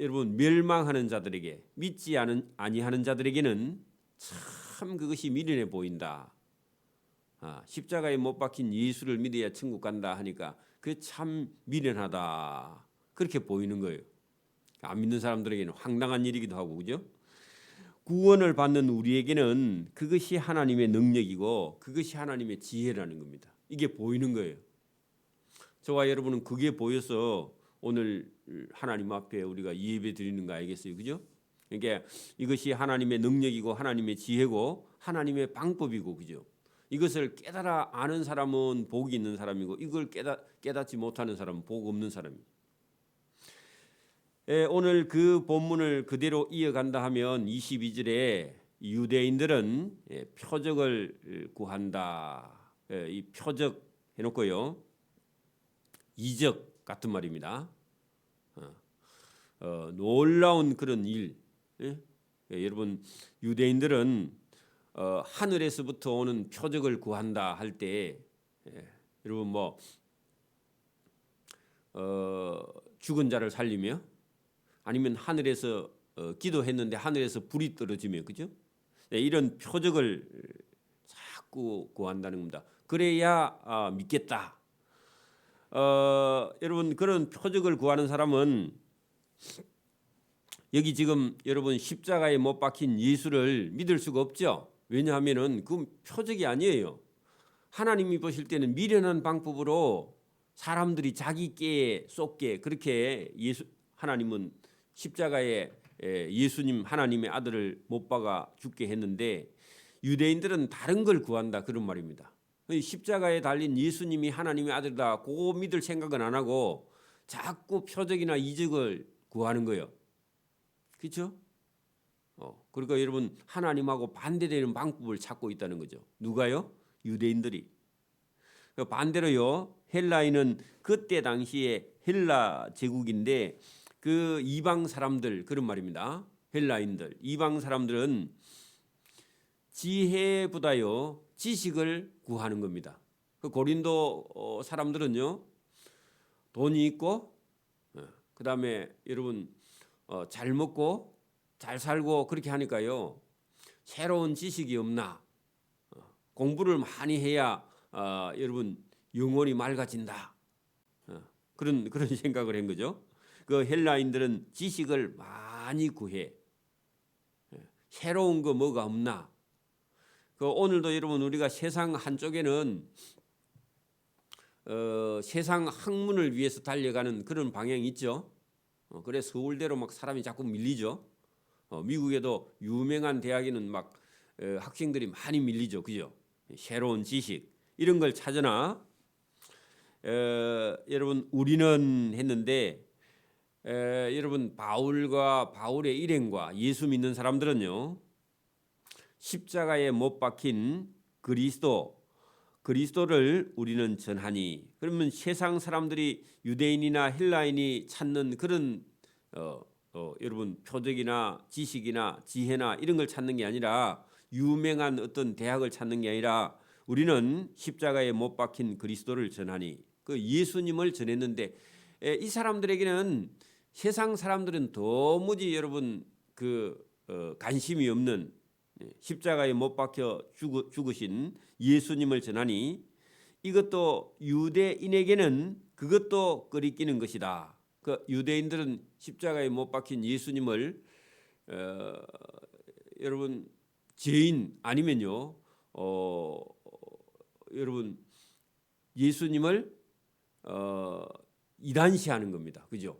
여러분 멸망하는 자들에게 믿지 아니하는 자들에게는 참 그것이 미련해 보인다. 십자가에 못 박힌 예수를 믿어야 천국 간다 하니까 그게 참 미련하다. 그렇게 보이는 거예요. 안 믿는 사람들에게는 황당한 일이기도 하고, 그죠? 구원을 받는 우리에게는 그것이 하나님의 능력이고 그것이 하나님의 지혜라는 겁니다. 이게 보이는 거예요. 저와 여러분은 그게 보여서 오늘 하나님 앞에 우리가 예배 드리는 거 알겠어요, 그죠? 그러니까 이것이 하나님의 능력이고 하나님의 지혜고 하나님의 방법이고, 그죠? 이것을 깨달아 아는 사람은 복이 있는 사람이고 이걸 깨닫지 못하는 사람은 복 없는 사람입니다. 오늘 그 본문을 그대로 이어간다 하면 22절에 유대인들은 표적을 구한다. 이 표적 해놓고요. 이적 같은 말입니다. 놀라운 그런 일. 여러분 유대인들은 하늘에서부터 오는 표적을 구한다 할 때 여러분 뭐 죽은 자를 살리며 아니면 하늘에서 기도했는데 하늘에서 불이 떨어지며, 그죠? 이런 표적을 자꾸 구한다는 겁니다. 그래야 믿겠다. 여러분 그런 표적을 구하는 사람은 여기 지금 여러분 십자가에 못 박힌 예수를 믿을 수가 없죠. 왜냐하면은 그 표적이 아니에요. 하나님이 보실 때는 미련한 방법으로 사람들이 자기 깨에 쏟게 그렇게 하나님은 십자가에 예수님 하나님의 아들을 못 박아 죽게 했는데 유대인들은 다른 걸 구한다 그런 말입니다. 십자가에 달린 예수님이 하나님의 아들이다 그거 믿을 생각은 안 하고 자꾸 표적이나 이적을 구하는 거예요. 그렇죠? 그러니까 여러분 하나님하고 반대되는 방법을 찾고 있다는 거죠. 누가요? 유대인들이. 반대로요. 헬라인은 그때 당시에 헬라 제국인데 그 이방 사람들 그런 말입니다. 헬라인들 이방 사람들은 지혜보다요 지식을 구하는 겁니다. 그 고린도 사람들은요 돈이 있고 그다음에 여러분 잘 먹고 잘 살고 그렇게 하니까요 새로운 지식이 없나 공부를 많이 해야 여러분 영혼이 맑아진다 그런 생각을 한 거죠. 그 헬라인들은 지식을 많이 구해. 새로운 거 뭐가 없나? 그 오늘도 여러분 우리가 세상 한쪽에는 세상 학문을 위해서 달려가는 그런 방향이 있죠. 그래 서울대로 막 사람이 자꾸 밀리죠. 미국에도 유명한 대학에는 막 학생들이 많이 밀리죠, 그죠? 새로운 지식 이런 걸 찾으나 여러분 우리는 했는데 여러분 바울의 일행과 예수 믿는 사람들은요 십자가에 못 박힌 그리스도를 우리는 전하니 그러면 세상 사람들이 유대인이나 헬라인이 찾는 그런 여러분 표적이나 지식이나 지혜나 이런 걸 찾는 게 아니라 유명한 어떤 대학을 찾는 게 아니라 우리는 십자가에 못 박힌 그리스도를 전하니 그 예수님을 전했는데 이 사람들에게는 세상 사람들은 도무지 여러분 관심이 없는 십자가에 못 박혀 죽으신 예수님을 전하니 이것도 유대인에게는 그것도 끄리끼는 것이다. 그 유대인들은 십자가에 못 박힌 예수님을 여러분 죄인 아니면요 여러분 예수님을 이단시하는 겁니다. 그죠?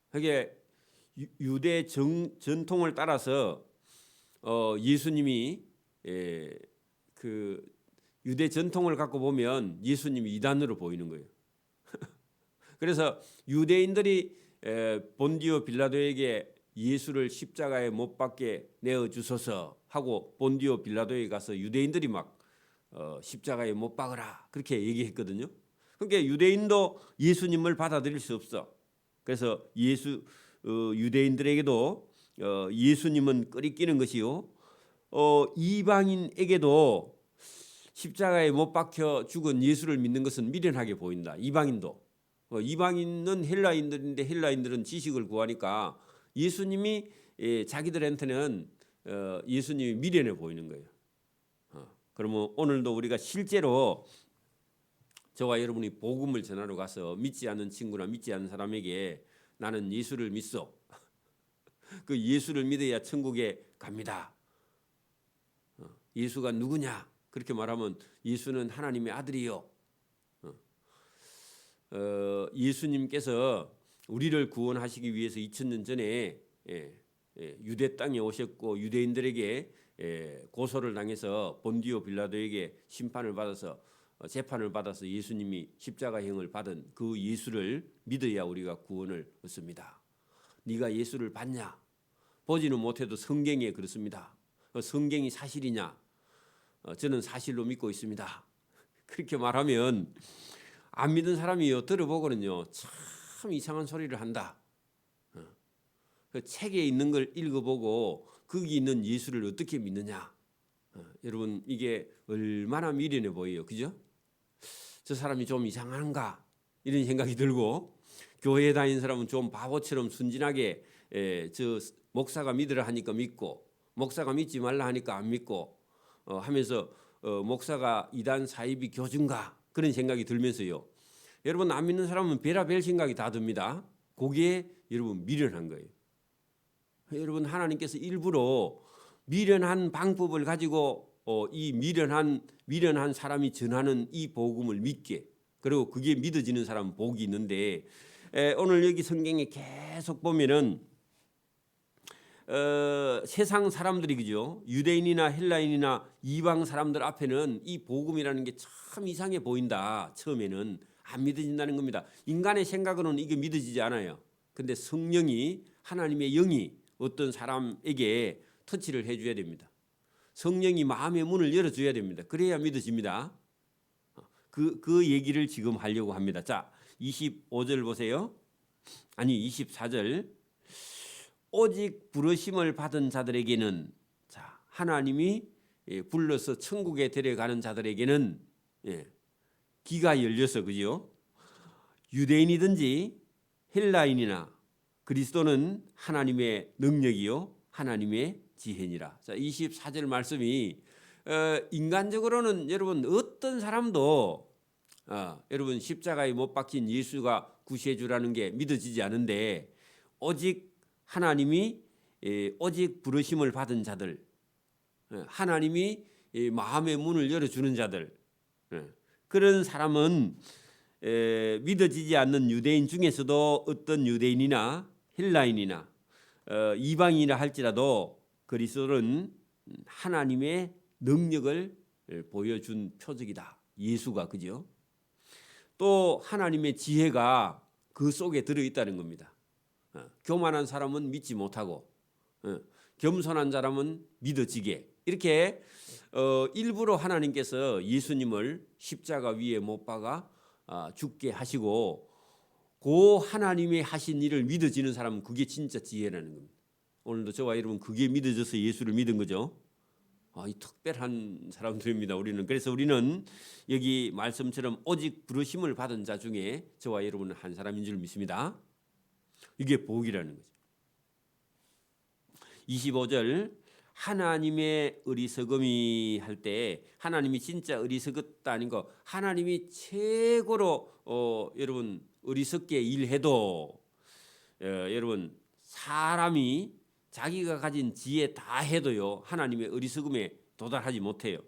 그게 유대 전통을 따라서 예수님이 그 유대 전통을 갖고 보면 예수님이 이단으로 보이는 거예요. 그래서 유대인들이 본디오 빌라도에게 예수를 십자가에 못 박게 내어 주소서 하고 본디오 빌라도에 가서 유대인들이 막 십자가에 못 박으라 그렇게 얘기했거든요. 그러니까 유대인도 예수님을 받아들일 수 없어. 그래서 유대인들에게도 예수님은 끄리끼는 것이요 이방인에게도 십자가에 못 박혀 죽은 예수를 믿는 것은 미련하게 보인다. 이방인도 이방인은 헬라인들인데 헬라인들은 지식을 구하니까 예수님이 자기들한테는 예수님이 미련해 보이는 거예요. 그러면 오늘도 우리가 실제로 저와 여러분이 복음을 전하러 가서 믿지 않는 친구나 믿지 않는 사람에게 나는 예수를 믿소. 그 예수를 믿어야 천국에 갑니다. 예수가 누구냐? 그렇게 말하면 예수는 하나님의 아들이요. 예수님께서 우리를 구원하시기 위해서 2000년 전에 유대 땅에 오셨고 유대인들에게 고소를 당해서 본디오 빌라도에게 심판을 받아서 재판을 받아서 예수님이 십자가형을 받은 그 예수를 믿어야 우리가 구원을 얻습니다. 네가 예수를 봤냐? 보지는 못해도 성경에 그렇습니다. 성경이 사실이냐? 저는 사실로 믿고 있습니다. 그렇게 말하면 안 믿은 사람이요 들어보고는요 참 이상한 소리를 한다. 그 책에 있는 걸 읽어보고 거기 있는 예수를 어떻게 믿느냐? 여러분 이게 얼마나 미련해 보여요, 그죠? 저 사람이 좀 이상한가 이런 생각이 들고 교회에 다니는 사람은 좀 바보처럼 순진하게 저 목사가 믿으라 하니까 믿고 목사가 믿지 말라 하니까 안 믿고 하면서 목사가 이단 사이비 교주인가 그런 생각이 들면서요. 여러분 안 믿는 사람은 별의별 생각이 다 듭니다. 거기에 여러분 미련한 거예요. 여러분 하나님께서 일부러 미련한 방법을 가지고 이 미련한 사람이 전하는 이 복음을 믿게 그리고 그게 믿어지는 사람은 복이 있는데 오늘 여기 성경에 계속 보면은 세상 사람들이 그죠 유대인이나 헬라인이나 이방 사람들 앞에는 이 복음이라는 게 참 이상해 보인다. 처음에는 안 믿어진다는 겁니다. 인간의 생각으로는 이게 믿어지지 않아요. 근데 성령이 하나님의 영이 어떤 사람에게 터치를 해줘야 됩니다. 성령이 마음의 문을 열어줘야 됩니다. 그래야 믿어집니다. 그 얘기를 지금 하려고 합니다. 자, 25절 보세요. 아니 24절. 오직 부르심을 받은 자들에게는 자 하나님이 불러서 천국에 데려가는 자들에게는 귀가 열려서 그죠? 유대인이든지 헬라인이나 그리스도는 하나님의 능력이요 하나님의 지혜니라. 자 24절 말씀이 인간적으로는 여러분 어떤 사람도 여러분 십자가에 못 박힌 예수가 구시해 주라는 게 믿어지지 않은데 오직 하나님이 오직 부르심을 받은 자들 하나님이 마음의 문을 열어주는 자들 그런 사람은 믿어지지 않는 유대인 중에서도 어떤 유대인이나 헬라인이나 이방인이라 할지라도 그리스도는 하나님의 능력을 보여준 표적이다. 예수가 그죠? 또 하나님의 지혜가 그 속에 들어있다는 겁니다. 교만한 사람은 믿지 못하고 겸손한 사람은 믿어지게 이렇게 일부러 하나님께서 예수님을 십자가 위에 못 박아 죽게 하시고 그 하나님의 하신 일을 믿어지는 사람은 그게 진짜 지혜라는 겁니다. 오늘도 저와 여러분 그게 믿어져서 예수를 믿은 거죠. 이 특별한 사람들입니다. 우리는 그래서 우리는 여기 말씀처럼 오직 부르심을 받은 자 중에 저와 여러분은 한 사람인 줄 믿습니다. 이게 복이라는 거죠. 25절 하나님의 어리석음이 할 때 하나님이 진짜 어리석었다는 거 하나님이 최고로 여러분 어리석게 일해도 여러분 사람이 자기가 가진 지혜 다 해도요 하나님의 어리석음에 도달하지 못해요.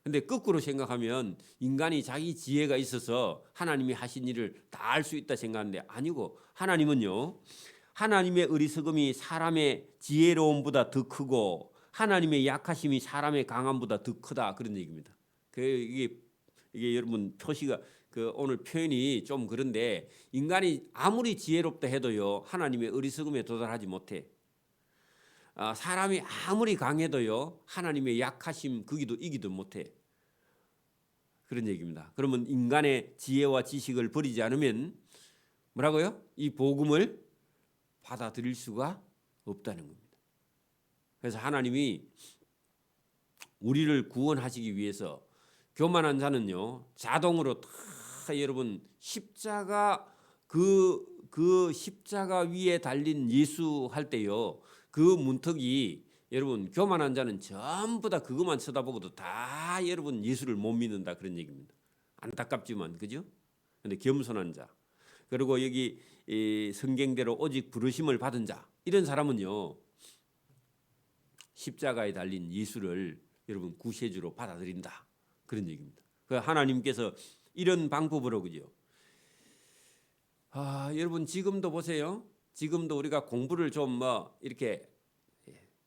근데 거꾸로 생각하면 인간이 자기 지혜가 있어서 하나님이 하신 일을 다 할 수 있다 생각하는데 아니고 하나님은요 하나님의 어리석음이 사람의 지혜로움보다 더 크고 하나님의 약하심이 사람의 강함보다 더 크다 그런 얘기입니다. 이게 여러분 표시가 오늘 표현이 좀 그런데 인간이 아무리 지혜롭다 해도요 하나님의 어리석음에 도달하지 못해. 사람이 아무리 강해도요 하나님의 약하심 거기도 이기도 못해. 그런 얘기입니다. 그러면 인간의 지혜와 지식을 버리지 않으면 뭐라고요? 이 복음을 받아들일 수가 없다는 겁니다. 그래서 하나님이 우리를 구원하시기 위해서 교만한 자는요 자동으로 다 여러분 십자가 그 십자가 위에 달린 예수 할 때요. 그 문턱이 여러분 교만한 자는 전부 다 그것만 쳐다보고도 다 여러분 예수를 못 믿는다 그런 얘기입니다. 안타깝지만 그죠? 근데 겸손한 자 그리고 여기 이 성경대로 오직 부르심을 받은 자 이런 사람은요 십자가에 달린 예수를 여러분 구세주로 받아들인다 그런 얘기입니다. 그 하나님께서 이런 방법으로 그죠? 여러분 지금도 보세요. 지금도 우리가 공부를 좀 뭐 이렇게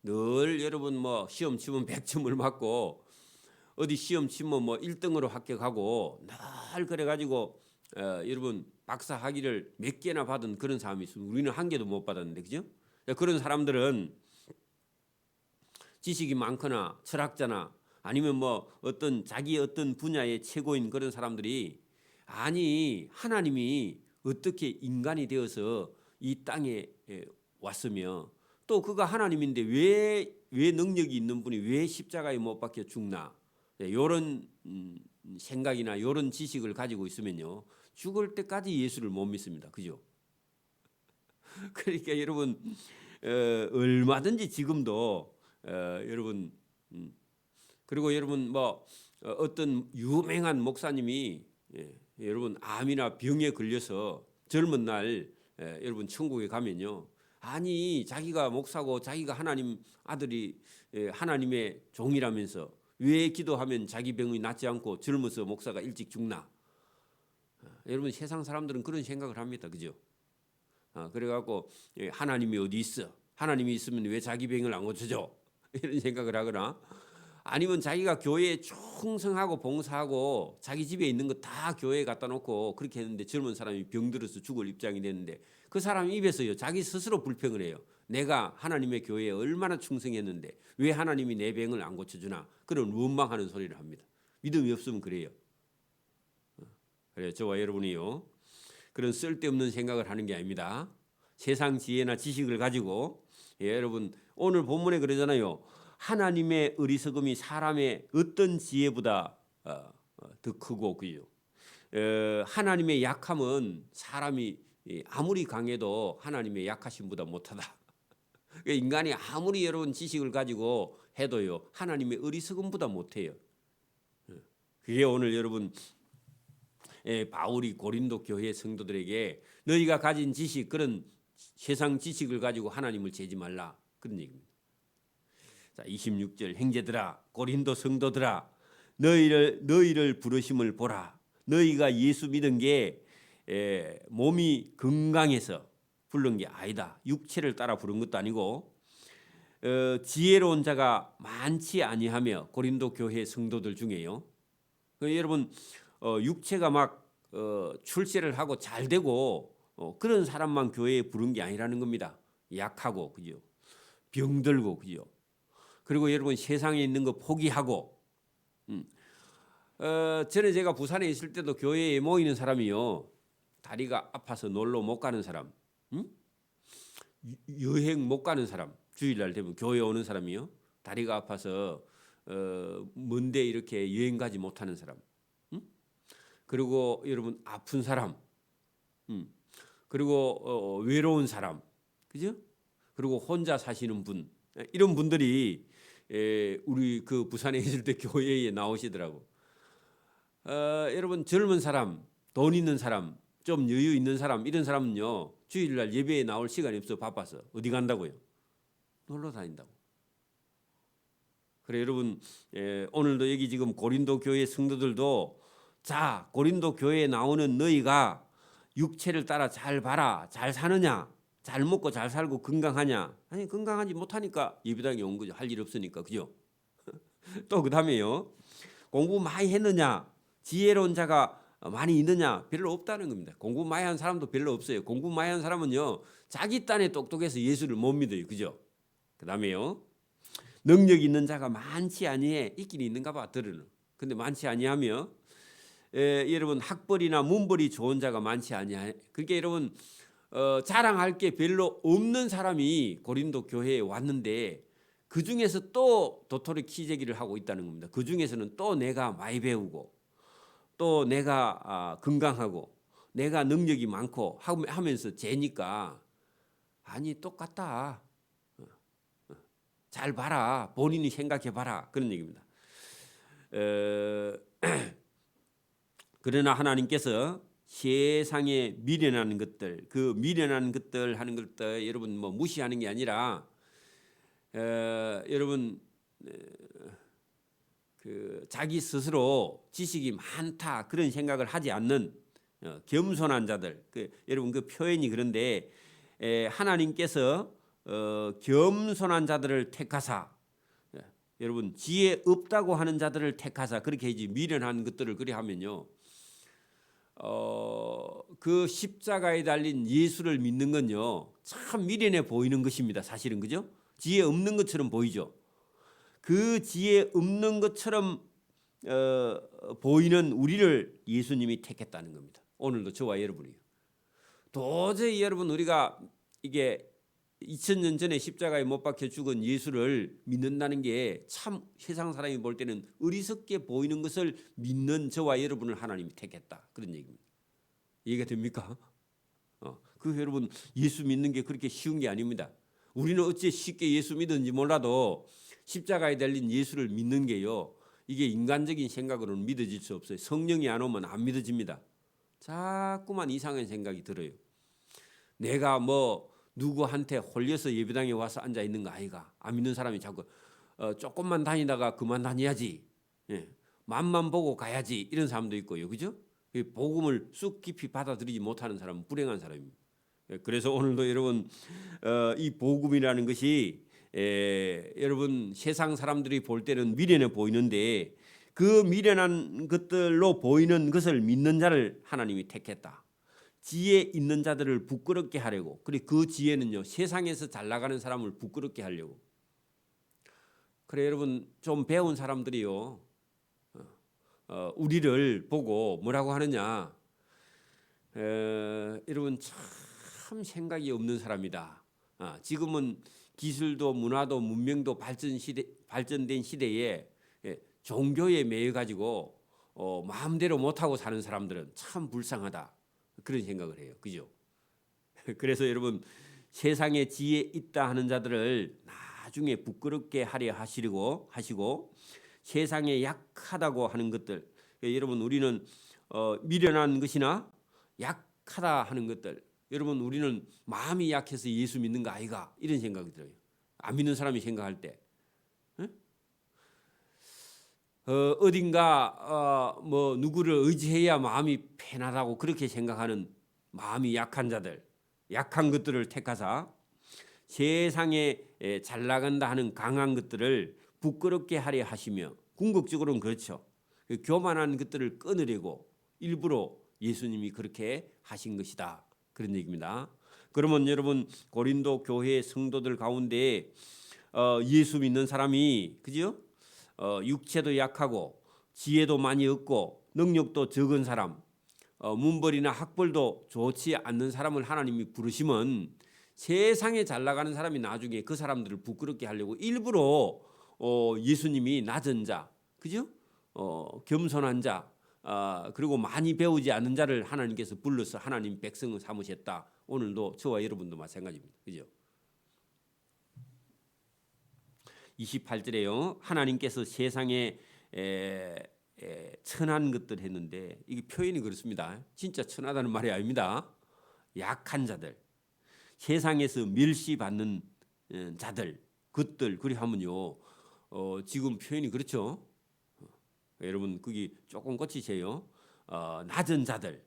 늘 여러분 뭐 시험 치면 100점을 맞고 어디 시험 치면 뭐 1등으로 합격하고 늘 그래 가지고 여러분 박사 학위를 몇 개나 받은 그런 사람이 있습니다. 우리는 한 개도 못 받았는데 그죠? 그런 사람들은 지식이 많거나 철학자나 아니면 뭐 어떤 자기 어떤 분야의 최고인 그런 사람들이 아니 하나님이 어떻게 인간이 되어서 이 땅에 왔으며 또 그가 하나님인데 왜 능력이 있는 분이 왜 십자가에 못 박혀 죽나 이런 생각이나 이런 지식을 가지고 있으면요 죽을 때까지 예수를 못 믿습니다. 그죠? 그러니까 여러분 얼마든지 지금도 여러분 그리고 여러분 뭐 어떤 유명한 목사님이 여러분 암이나 병에 걸려서 젊은 날 여러분 천국에 가면요 아니 자기가 목사고 자기가 하나님 아들이 하나님의 종이라면서 왜 기도하면 자기 병이 낫지 않고 젊어서 목사가 일찍 죽나? 여러분 세상 사람들은 그런 생각을 합니다. 그죠? 그래갖고 하나님이 어디 있어? 하나님이 있으면 왜 자기 병을 안 고쳐줘? 이런 생각을 하거나 아니면 자기가 교회에 충성하고 봉사하고 자기 집에 있는 거 다 교회에 갖다 놓고 그렇게 했는데 젊은 사람이 병들어서 죽을 입장이 됐는데 그 사람 입에서요 자기 스스로 불평을 해요. 내가 하나님의 교회에 얼마나 충성했는데 왜 하나님이 내 병을 안 고쳐주나 그런 원망하는 소리를 합니다. 믿음이 없으면 그래요. 그래요. 저와 여러분이요 그런 쓸데없는 생각을 하는 게 아닙니다. 세상 지혜나 지식을 가지고 여러분 오늘 본문에 그러잖아요. 하나님의 어리석음이 사람의 어떤 지혜보다 더 크고 그요. 하나님의 약함은 사람이 아무리 강해도 하나님의 약하심보다 못하다. 인간이 아무리 여러분 지식을 가지고 해도요 하나님의 어리석음보다 못해요. 그게 오늘 여러분 바울이 고린도 교회 성도들에게 너희가 가진 지식 그런 세상 지식을 가지고 하나님을 재지 말라 그런 얘기입니다. 자 26절 형제들아 고린도 성도들아 너희를 부르심을 보라. 너희가 예수 믿은 게 몸이 건강해서 부른 게 아니다. 육체를 따라 부른 것도 아니고 지혜로운 자가 많지 아니하며 고린도 교회 성도들 중에요. 여러분 육체가 막 출세를 하고 잘 되고 그런 사람만 교회에 부른 게 아니라는 겁니다. 약하고 그죠? 병들고 그죠? 그리고 여러분 세상에 있는 거 포기하고 전에 제가 부산에 있을 때도 교회에 모이는 사람이요 다리가 아파서 놀러 못 가는 사람 여행 못 가는 사람 주일날 되면 교회 오는 사람이요 다리가 아파서 먼데 이렇게 여행 가지 못하는 사람 그리고 여러분 아픈 사람 그리고 외로운 사람 그죠? 그리고 혼자 사시는 분 이런 분들이 우리 그 부산에 있을 때 교회에 나오시더라고. 여러분 젊은 사람, 돈 있는 사람, 좀 여유 있는 사람 이런 사람은요 주일날 예배에 나올 시간이 없어 바빠서 어디 간다고요? 놀러 다닌다고. 그래 여러분 오늘도 여기 지금 고린도 교회 성도들도 자 고린도 교회에 나오는 너희가 육체를 따라 잘 봐라 잘 사느냐 잘 먹고 잘 살고 건강하냐 아니 건강하지 못하니까 예배당에 온 거죠. 할 일 없으니까 그죠? 또 그다음에요 공부 많이 했느냐 지혜로운 자가 많이 있느냐 별로 없다는 겁니다. 공부 많이 한 사람도 별로 없어요. 공부 많이 한 사람은요 자기 딴에 똑똑해서 예수를 못 믿어요. 그죠? 그다음에요 능력 있는 자가 많지 아니해 있긴 있는가 봐 들으는. 근데 많지 아니하며 여러분 학벌이나 문벌이 좋은 자가 많지 아니해. 그러니까 여러분 자랑할 게 별로 없는 사람이 고린도 교회에 왔는데 그 중에서 또 도토리 키재기를 하고 있다는 겁니다. 그 중에서는 또 내가 많이 배우고 또 내가 건강하고 내가 능력이 많고 하면서 재니까 아니 똑같다. 잘 봐라. 본인이 생각해 봐라. 그런 얘기입니다. 그러나 하나님께서 세상에 미련한 것들, 그 미련한 것들 하는 것들 여러분 뭐 무시하는 게 아니라 여러분 그 자기 스스로 지식이 많다 그런 생각을 하지 않는 겸손한 자들. 여러분 그 표현이 그런데 하나님께서 겸손한 자들을 택하사 여러분 지혜 없다고 하는 자들을 택하사 그렇게 해지 미련한 것들을 그리 하면요. 그 십자가에 달린 예수를 믿는 건요 참 미련해 보이는 것입니다. 사실은 그죠? 지혜 없는 것처럼 보이죠. 그 지혜 없는 것처럼 보이는 우리를 예수님이 택했다는 겁니다. 오늘도 저와 여러분이요. 도저히 여러분 우리가 이게 2000년 전에 십자가에 못 박혀 죽은 예수를 믿는다는 게 참 세상 사람이 볼 때는 어리석게 보이는 것을 믿는 저와 여러분을 하나님이 택했다. 그런 얘기입니다. 이해가 됩니까? 그 여러분 예수 믿는 게 그렇게 쉬운 게 아닙니다. 우리는 어찌 쉽게 예수 믿는지 몰라도 십자가에 달린 예수를 믿는 게요. 이게 인간적인 생각으로는 믿어질 수 없어요. 성령이 안 오면 안 믿어집니다. 자꾸만 이상한 생각이 들어요. 내가 뭐 누구한테 홀려서 예배당에 와서 앉아 있는 거 아이가. 안 믿는 사람이 자꾸 조금만 다니다가 그만 다녀야지. 맛만 보고 가야지. 이런 사람도 있고요. 그죠? 복음을 쑥 깊이 받아들이지 못하는 사람은 불행한 사람입니다. 그래서 오늘도 여러분 이 복음이라는 것이 여러분 세상 사람들이 볼 때는 미련해 보이는데 그 미련한 것들로 보이는 것을 믿는 자를 하나님이 택했다. 지혜 있는 자들을 부끄럽게 하려고. 그리고 그 지혜는요 세상에서 잘 나가는 사람을 부끄럽게 하려고. 그래 여러분 좀 배운 사람들이요 우리를 보고 뭐라고 하느냐. 여러분 참 생각이 없는 사람이다. 지금은 기술도 문화도 문명도 발전된 시대에 종교에 매여 가지고 마음대로 못하고 사는 사람들은 참 불쌍하다. 그런 생각을 해요. 그죠? 그래서 여러분 세상에 지혜 있다 하는 자들을 나중에 부끄럽게 하려 하시고 세상에 약하다고 하는 것들 여러분 우리는 미련한 것이나 약하다 하는 것들 여러분 우리는 마음이 약해서 예수 믿는 거 아이가 이런 생각이 들어요. 안 믿는 사람이 생각할 때 어딘가 뭐 누구를 의지해야 마음이 편하다고 그렇게 생각하는 마음이 약한 자들 약한 것들을 택하사 세상에 잘 나간다 하는 강한 것들을 부끄럽게 하려 하시며 궁극적으로는 그렇죠. 교만한 것들을 끊으려고 일부러 예수님이 그렇게 하신 것이다. 그런 얘기입니다. 그러면 여러분 고린도 교회 성도들 가운데 예수 믿는 사람이 그죠? 육체도 약하고 지혜도 많이 없고 능력도 적은 사람 문벌이나 학벌도 좋지 않는 사람을 하나님이 부르시면 세상에 잘 나가는 사람이 나중에 그 사람들을 부끄럽게 하려고 일부러 예수님이 낮은 자 그죠? 겸손한 자 그리고 많이 배우지 않는 자를 하나님께서 불러서 하나님 백성을 삼으셨다. 오늘도 저와 여러분도 마찬가지입니다. 그죠? 28절에요. 하나님께서 세상에 천한 것들 했는데 이게 표현이 그렇습니다. 진짜 천하다는 말이 아닙니다. 약한 자들, 세상에서 멸시받는 자들, 것들 그리 하면요. 지금 표현이 그렇죠. 여러분 거기 조금 고치세요. 낮은 자들.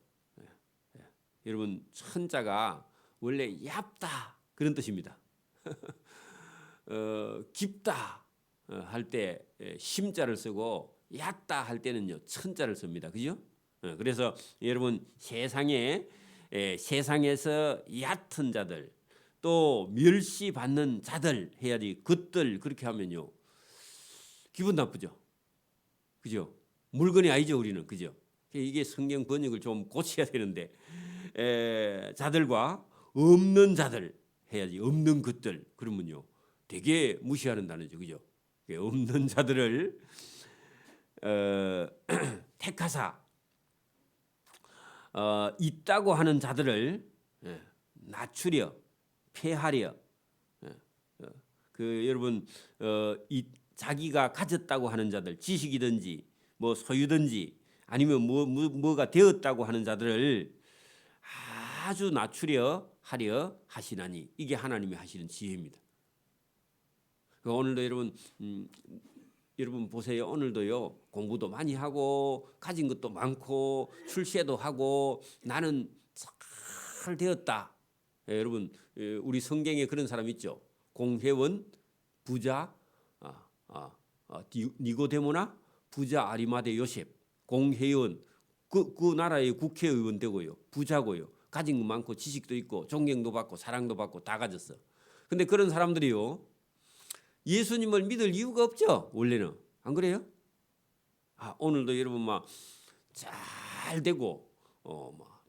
여러분 천자가 원래 얇다 그런 뜻입니다. 깊다 할 때 심자를 쓰고 얕다 할 때는요 천자를 씁니다. 그죠? 그래서 여러분 세상에서 얕은 자들 또 멸시받는 자들 해야지 것들 그렇게 하면요 기분 나쁘죠. 그죠? 물건이 아니죠 우리는. 그죠? 이게 성경 번역을 좀 고쳐야 되는데 자들과 없는 자들 해야지. 없는 것들 그러면요 되게 무시하는 단어죠. 그죠? 없는 자들을 택하사 있다고 하는 자들을 낮추려 폐하려 여러분 자기가 가졌다고 하는 자들 지식이든지 뭐 소유든지 아니면 뭐가 되었다고 하는 자들을 아주 낮추려 하려 하시나니 이게 하나님이 하시는 지혜입니다. 오늘도 여러분 보세요. 오늘도요 공부도 많이 하고 가진 것도 많고 출세도 하고 나는 잘 되었다. 여러분 우리 성경에 그런 사람 있죠. 공회원, 부자, 니고데모나 부자 아리마대 요셉, 공회원 그 나라의 국회의원 되고요, 부자고요, 가진 거 많고 지식도 있고 존경도 받고 사랑도 받고 다 가졌어. 근데 그런 사람들이요 예수님을 믿을 이유가 없죠. 원래는 안 그래요? 오늘도 여러분 막 잘 되고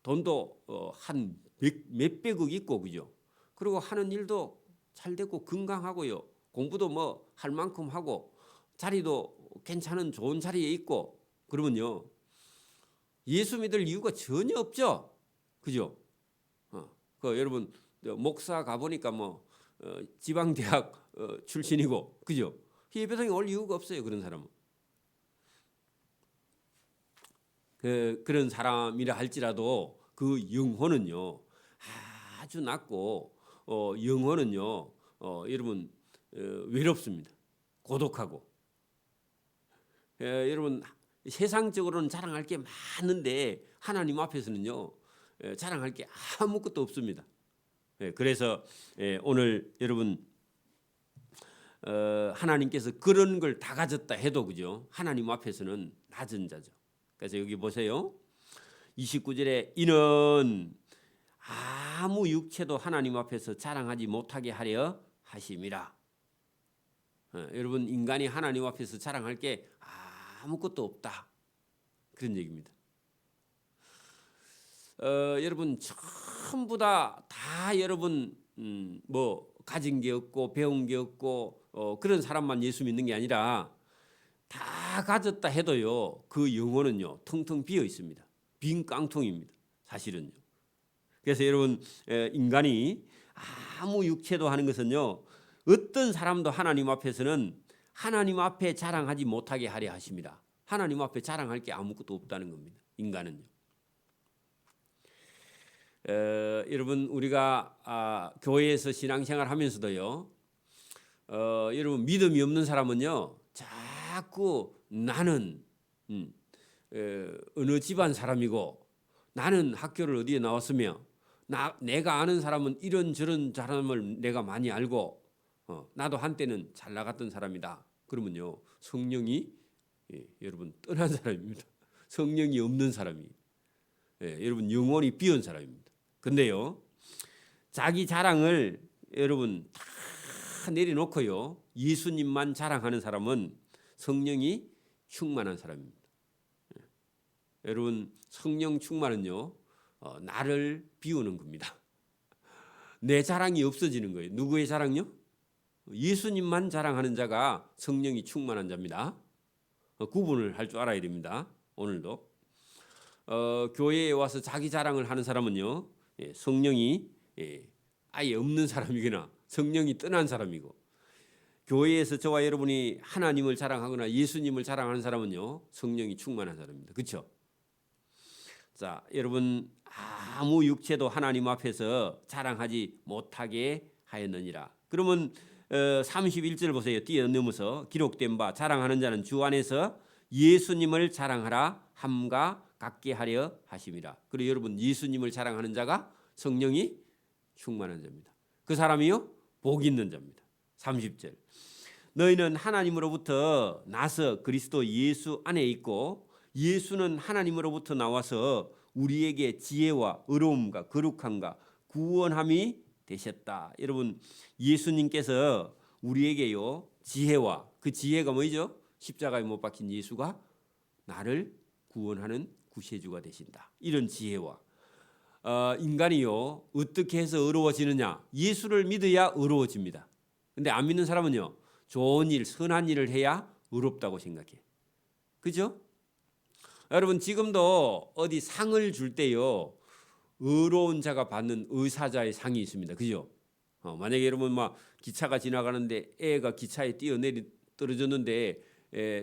돈도 한 몇백억 있고 그죠? 그리고 하는 일도 잘 되고 건강하고요. 공부도 뭐 할 만큼 하고 자리도 괜찮은 좋은 자리에 있고 그러면요. 예수 믿을 이유가 전혀 없죠. 그죠? 여러분 목사 가보니까 지방대학 출신이고 그죠? 예배당에 올 이유가 없어요. 그런 사람은. 그런 사람이라 할지라도 그 영혼은요. 아주 낮고 영혼은요. 여러분 외롭습니다. 고독하고. 여러분 세상적으로는 자랑할 게 많은데 하나님 앞에서는요. 자랑할 게 아무것도 없습니다. 그래서 오늘 여러분 하나님께서 그런 걸 다 가졌다 해도 그죠? 하나님 앞에서는 낮은 자죠. 그래서 여기 보세요. 29절에 이는 아무 육체도 하나님 앞에서 자랑하지 못하게 하려 하심이라. 여러분 인간이 하나님 앞에서 자랑할 게 아무것도 없다. 그런 얘기입니다. 여러분 전부 다 여러분 뭐 가진 게 없고 배운 게 없고 그런 사람만 예수 믿는 게 아니라 다 가졌다 해도요 그 영혼은요 텅텅 비어 있습니다. 빈 깡통입니다. 사실은요. 그래서 여러분 인간이 아무 육체도 하는 것은요 어떤 사람도 하나님 앞에서는 하나님 앞에 자랑하지 못하게 하려 하십니다. 하나님 앞에 자랑할 게 아무것도 없다는 겁니다. 인간은요. 여러분 우리가 교회에서 신앙생활 하면서도요 여러분 믿음이 없는 사람은요 자꾸 나는 어느 집안 사람이고 나는 학교를 어디에 나왔으며 내가 아는 사람은 이런저런 사람을 내가 많이 알고 나도 한때는 잘 나갔던 사람이다. 그러면요 성령이 여러분 떠난 사람입니다. 성령이 없는 사람이 여러분 영혼이 비운 사람입니다. 근데요 자기 자랑을 여러분 다 내려놓고요 예수님만 자랑하는 사람은 성령이 충만한 사람입니다. 여러분 성령 충만은요 나를 비우는 겁니다. 내 자랑이 없어지는 거예요. 누구의 자랑요? 예수님만 자랑하는 자가 성령이 충만한 자입니다. 구분을 할 줄 알아야 됩니다. 오늘도 교회에 와서 자기 자랑을 하는 사람은요 성령이 아예 없는 사람이거나 성령이 떠난 사람이고 교회에서 저와 여러분이 하나님을 자랑하거나 예수님을 자랑하는 사람은요 성령이 충만한 사람입니다. 그렇죠? 자, 여러분 아무 육체도 하나님 앞에서 자랑하지 못하게 하였느니라. 그러면 31절 보세요. 뛰어넘어서 기록된 바 자랑하는 자는 주 안에서 예수님을 자랑하라 함과 같게 하려 하심이라. 그리고 여러분 예수님을 자랑하는 자가 성령이 충만한 자입니다. 그 사람이요 복 있는 자입니다. 30절 너희는 하나님으로부터 나서 그리스도 예수 안에 있고 예수는 하나님으로부터 나와서 우리에게 지혜와 의로움과 거룩함과 구원함이 되셨다. 여러분 예수님께서 우리에게요 지혜와 그 지혜가 뭐죠? 십자가에 못 박힌 예수가 나를 구원하는 구세주가 되신다. 이런 지혜와 인간이요 어떻게 해서 의로워지느냐? 예수를 믿어야 의로워집니다. 근데 안 믿는 사람은요 좋은 일, 선한 일을 해야 의롭다고 생각해. 그죠? 여러분 지금도 어디 상을 줄 때요, 의로운 자가 받는 의사자의 상이 있습니다. 그죠? 만약에 여러분 막 기차가 지나가는데 애가 기차에 떨어졌는데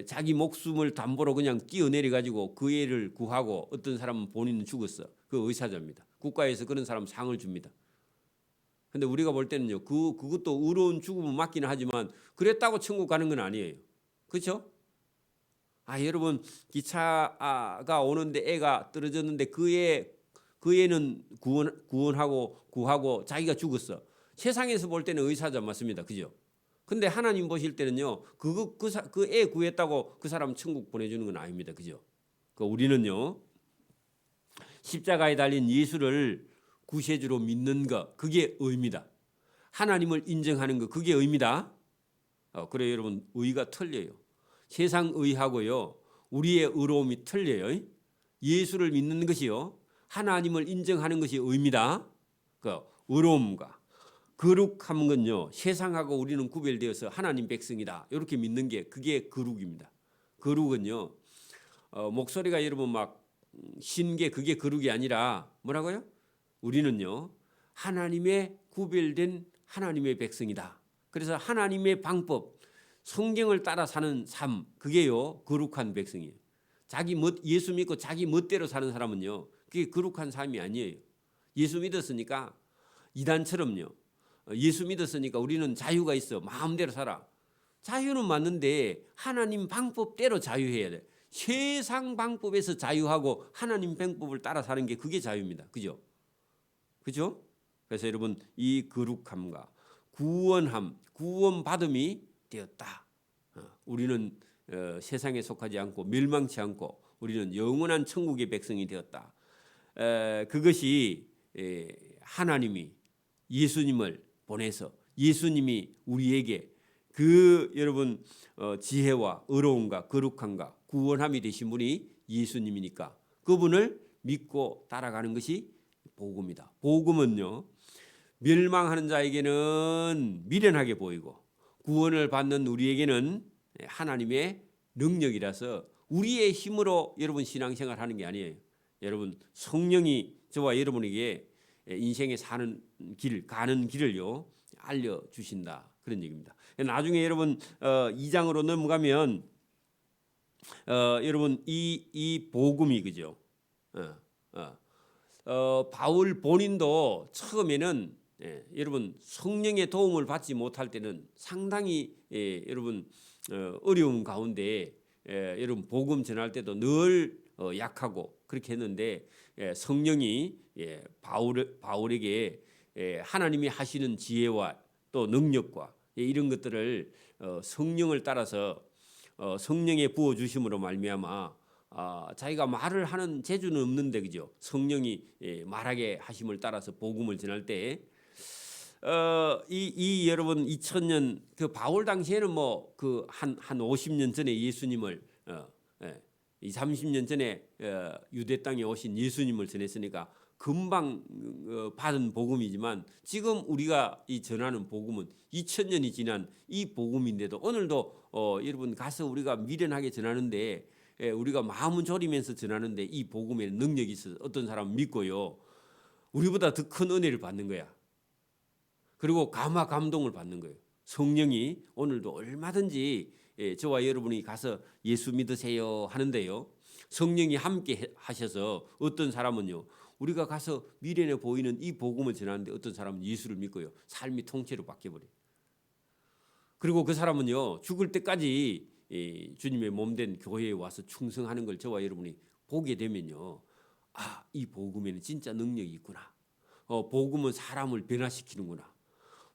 자기 목숨을 담보로 그냥 뛰어내려 가지고 그 애를 구하고 어떤 사람은 본인은 죽었어. 그 의사자입니다. 국가에서 그런 사람 상을 줍니다. 근데 우리가 볼 때는요, 그것도 의로운 죽음을 맞기는 하지만 그랬다고 천국 가는 건 아니에요. 그렇죠? 여러분 기차가 오는데 애가 떨어졌는데 그 애는 구원하고 구하고 자기가 죽었어. 세상에서 볼 때는 의사자 맞습니다. 그죠? 근데 하나님 보실 때는요, 그 애 구했다고 그 사람 천국 보내주는 건 아닙니다. 그죠? 우리는요, 십자가에 달린 예수를 구세주로 믿는 것, 그게 의입니다. 하나님을 인정하는 것, 그게 의입니다. 그래요, 여러분, 의가 틀려요. 세상 의하고요, 우리의 의로움이 틀려요. 예수를 믿는 것이요, 하나님을 인정하는 것이 의입니다. 의로움과 거룩한 건요, 세상하고 우리는 구별되어서 하나님 백성이다, 이렇게 믿는 게 그게 거룩입니다. 거룩은요, 목소리가 여러분 막 신게 그게 거룩이 아니라 뭐라고요? 우리는요, 하나님의 구별된 하나님의 백성이다. 그래서 하나님의 방법, 성경을 따라 사는 삶, 그게요 거룩한 백성이에요. 예수 믿고 자기 멋대로 사는 사람은요, 그게 거룩한 삶이 아니에요. 예수 믿었으니까 이단처럼요, 예수 믿었으니까 우리는 자유가 있어, 마음대로 살아. 자유는 맞는데 하나님 방법대로 자유해야 돼. 세상 방법에서 자유하고 하나님 방법을 따라 사는 게 그게 자유입니다. 그죠? 그죠? 그래서 여러분, 이 거룩함과 구원받음이 되었다. 우리는 세상에 속하지 않고 멸망치 않고 우리는 영원한 천국의 백성이 되었다. 그것이 하나님이 예수님을 보내서 예수님이 우리에게 여러분 지혜와 의로움과 거룩함과 구원함이 되신 분이 예수님이니까 그분을 믿고 따라가는 것이 복음이다. 복음은요, 멸망하는 자에게는 미련하게 보이고 구원을 받는 우리에게는 하나님의 능력이라서 우리의 힘으로 여러분 신앙생활 하는 게 아니에요. 여러분 성령이 저와 여러분에게 인생에 가는 길을요 알려주신다, 그런 얘기입니다. 나중에 여러분 2장으로 넘어가면 여러분 이 복음이 그죠? 바울 본인도 처음에는 여러분 성령의 도움을 받지 못할 때는 상당히 여러분 어려운 가운데 여러분 복음 전할 때도 늘 약하고 그렇게 했는데 성령이 바울에게 하나님이 하시는 지혜와 또 능력과 이런 것들을 성령을 따라서 성령의 부어 주심으로 말미암아 자기가 말을 하는 재주는 없는데 그죠? 성령이 말하게 하심을 따라서 복음을 전할 때 여러분 2000년 그 바울 당시에는 뭐 그 한 50년 전에 예수님을 30년 전에 유대 땅에 오신 예수님을 전했으니까 금방 받은 복음이지만 지금 우리가 이 전하는 복음은 2000년이 지난 이 복음인데도 오늘도 여러분 가서 우리가 미련하게 전하는데 우리가 마음은 졸이면서 전하는데 이 복음에 능력이 있어서 어떤 사람은 믿고요, 우리보다 더 큰 은혜를 받는 거야. 그리고 감동을 받는 거예요. 성령이 오늘도 얼마든지 저와 여러분이 가서 예수 믿으세요 하는데요, 성령이 함께 하셔서 어떤 사람은요, 우리가 가서 미련해 보이는 이 복음을 전하는데 어떤 사람은 예수를 믿고요, 삶이 통째로 바뀌어버려요. 그리고 그 사람은요, 죽을 때까지 주님의 몸된 교회에 와서 충성하는 걸 저와 여러분이 보게 되면요, 이 복음에는 진짜 능력이 있구나. 복음은 사람을 변화시키는구나.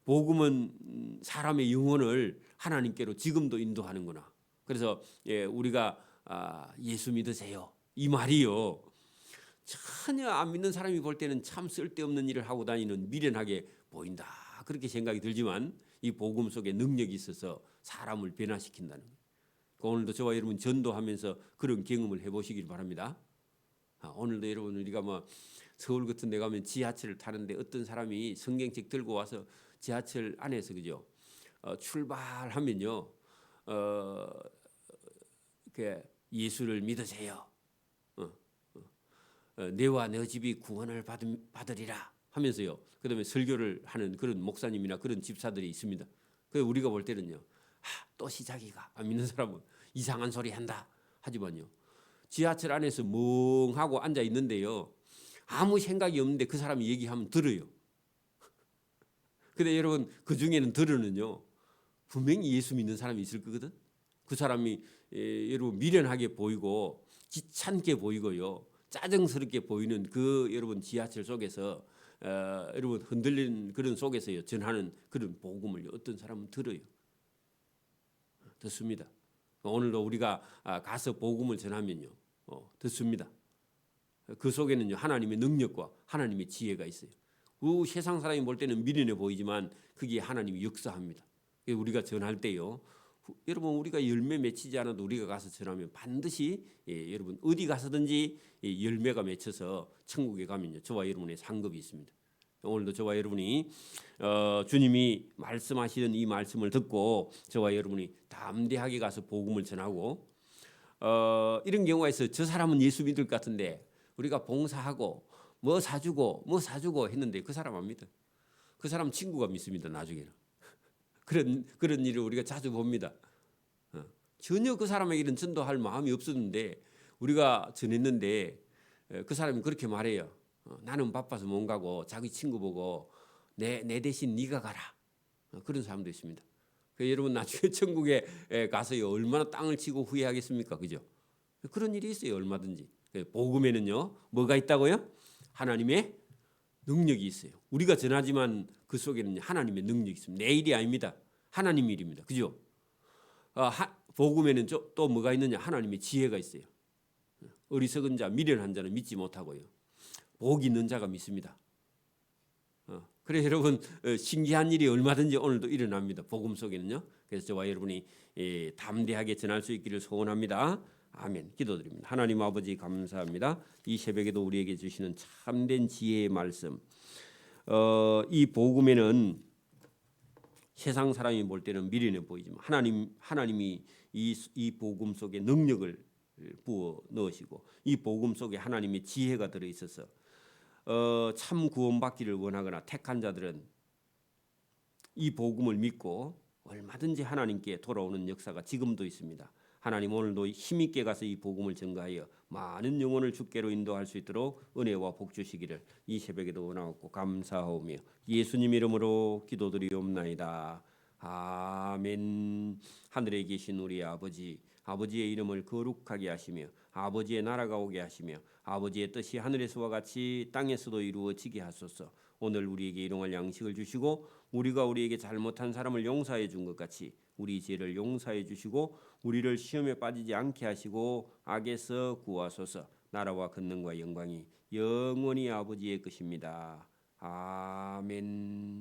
복음은 사람의 영혼을 하나님께로 지금도 인도하는구나. 그래서 우리가 예수 믿으세요, 이 말이요, 전혀 안 믿는 사람이 볼 때는 참 쓸데없는 일을 하고 다니는 미련하게 보인다, 그렇게 생각이 들지만 이 복음 속에 능력이 있어서 사람을 변화시킨다는 거예요. 오늘도 저와 여러분 전도하면서 그런 경험을 해보시길 바랍니다. 오늘도 여러분 우리가 뭐 서울 같은 데 가면 지하철을 타는데 어떤 사람이 성경책 들고 와서 지하철 안에서 그죠? 출발하면요, 예수를 믿으세요. 내와 너 집이 구원을 받으리라 하면서요. 그다음에 설교를 하는 그런 목사님이나 그런 집사들이 있습니다. 그 우리가 볼 때는요. 또 시작이가 안 믿는 사람은 이상한 소리 한다 하지만요. 지하철 안에서 멍하고 앉아 있는데요. 아무 생각이 없는데 그 사람이 얘기하면 들어요. 근데 여러분 그 중에는 들으는요. 분명히 예수 믿는 사람이 있을 거거든. 그 사람이 여러분 미련하게 보이고 귀찮게 보이고요. 짜증스럽게 보이는 그 여러분 지하철 속에서 여러분 흔들리는 그런 속에서요. 전하는 그런 복음을 어떤 사람은 들어요. 듣습니다. 오늘도 우리가 가서 복음을 전하면요. 듣습니다. 그 속에는요. 하나님의 능력과 하나님의 지혜가 있어요. 그 세상 사람이 볼 때는 미련해 보이지만 그게 하나님이 역사합니다. 우리가 전할 때요. 여러분 우리가 열매 맺히지 않아도 우리가 가서 전하면 반드시 여러분 어디 가서든지 열매가 맺혀서 천국에 가면요. 저와 여러분의 상급이 있습니다. 오늘도 저와 여러분이 주님이 말씀하시는 이 말씀을 듣고 저와 여러분이 담대하게 가서 복음을 전하고 이런 경우가 있어요. 저 사람은 예수 믿을 것 같은데 우리가 봉사하고 뭐 사주고 했는데 그 사람 안 믿어. 그 사람 친구가 믿습니다. 나중에는. 그런 일을 우리가 자주 봅니다. 전혀 그 사람에게는 전도할 마음이 없었는데 우리가 전했는데 그 사람이 그렇게 말해요. 나는 바빠서 못 가고 자기 친구 보고 내 대신 네가 가라. 그런 사람도 있습니다. 여러분 나중에 천국에 가서요 얼마나 땅을 치고 후회하겠습니까, 그죠? 그런 일이 있어요 얼마든지. 복음에는요 뭐가 있다고요? 하나님의 능력이 있어요. 우리가 전하지만 그 속에는 하나님의 능력이 있습니다. 내 일이 아닙니다. 하나님 일입니다. 그죠? 복음에는 또 뭐가 있느냐? 하나님의 지혜가 있어요. 어리석은 자, 미련한 자는 믿지 못하고요. 복 있는 자가 믿습니다. 그래서 여러분 신기한 일이 얼마든지 오늘도 일어납니다. 복음 속에는요. 그래서 저와 여러분이 담대하게 전할 수 있기를 소원합니다. 아멘. 기도드립니다. 하나님 아버지 감사합니다. 이 새벽에도 우리에게 주시는 참된 지혜의 말씀. 이 복음에는 세상 사람이 볼 때는 미련해 보이지만 하나님이 이 복음 속에 능력을 부어 넣으시고 이 복음 속에 하나님의 지혜가 들어 있어서 참 구원받기를 원하거나 택한 자들은 이 복음을 믿고 얼마든지 하나님께 돌아오는 역사가 지금도 있습니다. 하나님 오늘도 힘있게 가서 이 복음을 전가하여 많은 영혼을 주께로 인도할 수 있도록 은혜와 복 주시기를 이 새벽에도 원하옵고 감사하오며 예수님 이름으로 기도드리옵나이다. 아멘. 하늘에 계신 우리 아버지의 이름을 거룩하게 하시며 아버지의 나라가 오게 하시며 아버지의 뜻이 하늘에서와 같이 땅에서도 이루어지게 하소서. 오늘 우리에게 일용할 양식을 주시고 우리가 우리에게 잘못한 사람을 용서해 준 것 같이 우리 죄를 용서해 주시고 우리를 시험에 빠지지 않게 하시고 악에서 구하소서. 나라와 권능과 영광이 영원히 아버지의 것입니다. 아멘.